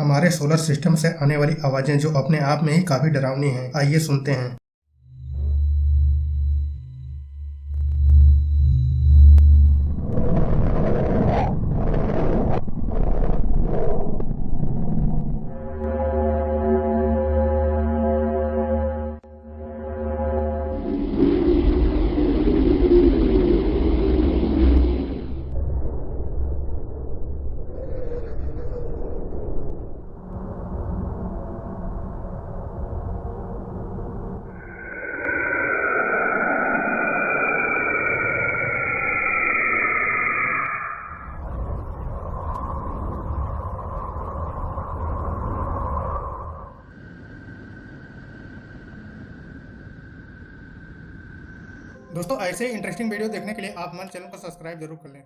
हमारे solar system से आने वाली आवाजें जो अपने आप में ही काफी डरावनी हैं। आइए सुनते हैं। दोस्तों, ऐसे इंटरेस्टिंग वीडियो देखने के लिए आप हमारे चैनल को सब्सक्राइब जरूर कर लें।